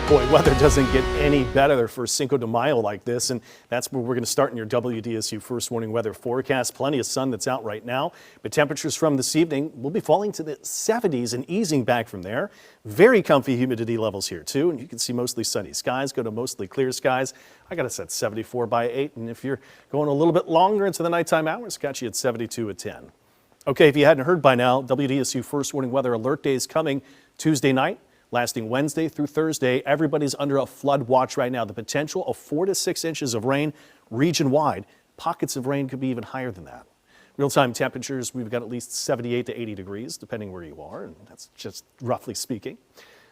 Boy, weather doesn't get any better for Cinco de Mayo like this, and that's where we're going to start in your WDSU First Warning weather forecast. Plenty of sun that's out right now, but temperatures from this evening will be falling to the 70s and easing back from there. Very comfy humidity levels here too, and you can see mostly sunny skies go to mostly clear skies. I got us at 74 by 8, and if you're going a little bit longer into the nighttime hours, got you at 72 at 10. Okay, if you hadn't heard by now, WDSU First Warning weather alert day is coming Tuesday night, lasting Wednesday through Thursday. Everybody's under a flood watch right now. The potential of 4 to 6 inches of rain region-wide. Pockets of rain could be even higher than that. Real-time temperatures, we've got at least 78 to 80 degrees, depending where you are, and that's just roughly speaking.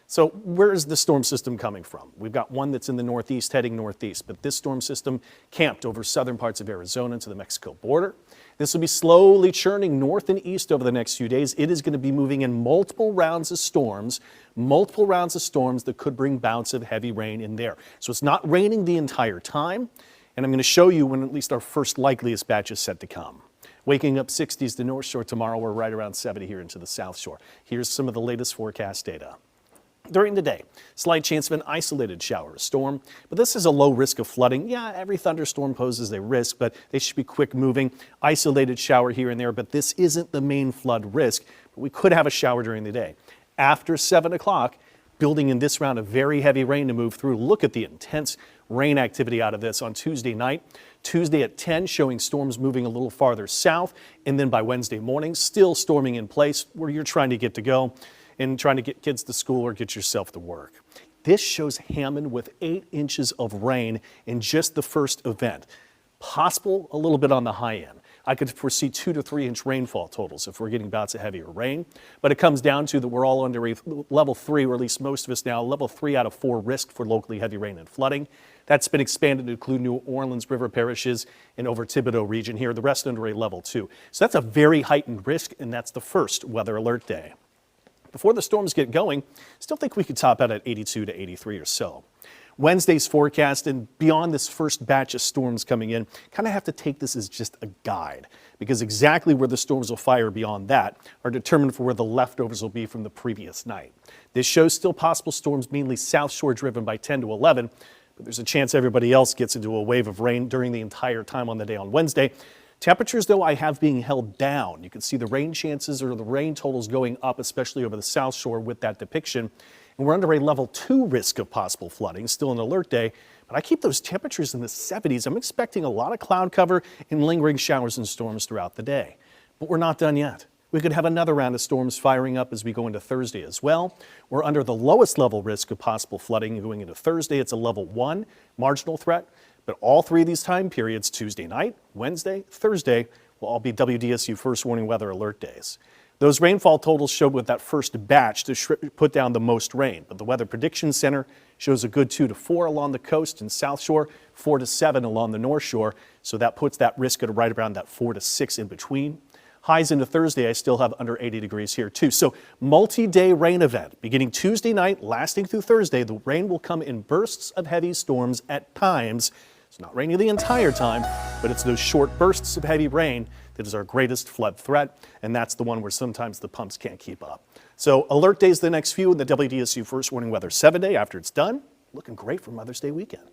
So where is the storm system coming from? We've got one that's in the northeast heading northeast, but this storm system camped over southern parts of Arizona to the Mexico border. This will be slowly churning north and east over the next few days. It is going to be moving in multiple rounds of storms that could bring bouts of heavy rain in there. So it's not raining the entire time, and I'm going to show you when at least our first likeliest batch is set to come. Waking up 60s to North Shore tomorrow, we're right around 70 here into the South Shore. Here's some of the latest forecast data. During the day, slight chance of an isolated shower or storm, but this is a low risk of flooding. Yeah, every thunderstorm poses a risk, but they should be quick moving. Isolated shower here and there, but this isn't the main flood risk. But we could have a shower during the day. After 7 o'clock, building in this round of very heavy rain to move through. Look at the intense rain activity out of this on Tuesday night. Tuesday at 10 showing storms moving a little farther south, and then by Wednesday morning, still storming in place where you're trying to get to go and trying to get kids to school or get yourself to work. This shows Hammond with 8 inches of rain in just the first event. Possible a little bit on the high end. I could foresee 2 to 3 inch rainfall totals if we're getting bouts of heavier rain. But it comes down to that we're all under a level 3, or at least most of us now, level 3 out of 4 risk for locally heavy rain and flooding. That's been expanded to include New Orleans River parishes and over Thibodaux region here, the rest under a level 2. So that's a very heightened risk, and that's the first weather alert day. Before the storms get going, still think we could top out at 82 to 83 or so. Wednesday's forecast and beyond this first batch of storms coming in, kind of have to take this as just a guide, because exactly where the storms will fire beyond that are determined for where the leftovers will be from the previous night. This shows still possible storms, mainly South Shore driven by 10 to 11, but there's a chance everybody else gets into a wave of rain during the entire time on the day on Wednesday. Temperatures, though, I have being held down. You can see the rain chances or the rain totals going up, especially over the South Shore with that depiction. And we're under a level 2 risk of possible flooding, still an alert day. But I keep those temperatures in the 70s. I'm expecting a lot of cloud cover and lingering showers and storms throughout the day. But we're not done yet. We could have another round of storms firing up as we go into Thursday as well. We're under the lowest level risk of possible flooding going into Thursday. It's a level 1 marginal threat. But all 3 of these time periods, Tuesday night, Wednesday, Thursday, will all be WDSU First Warning weather alert days. Those rainfall totals showed with that first batch to put down the most rain, but the Weather Prediction Center shows a good 2 to 4 along the coast and South Shore, 4 to 7 along the North Shore, so that puts that risk at right around that 4 to 6 in between. Highs into Thursday, I still have under 80 degrees here too. So multi-day rain event beginning Tuesday night, lasting through Thursday. The rain will come in bursts of heavy storms at times. It's not raining the entire time, but it's those short bursts of heavy rain that is our greatest flood threat, and that's the one where sometimes the pumps can't keep up. So alert days the next few, and the WDSU First Warning weather 7-day after it's done. Looking great for Mother's Day weekend.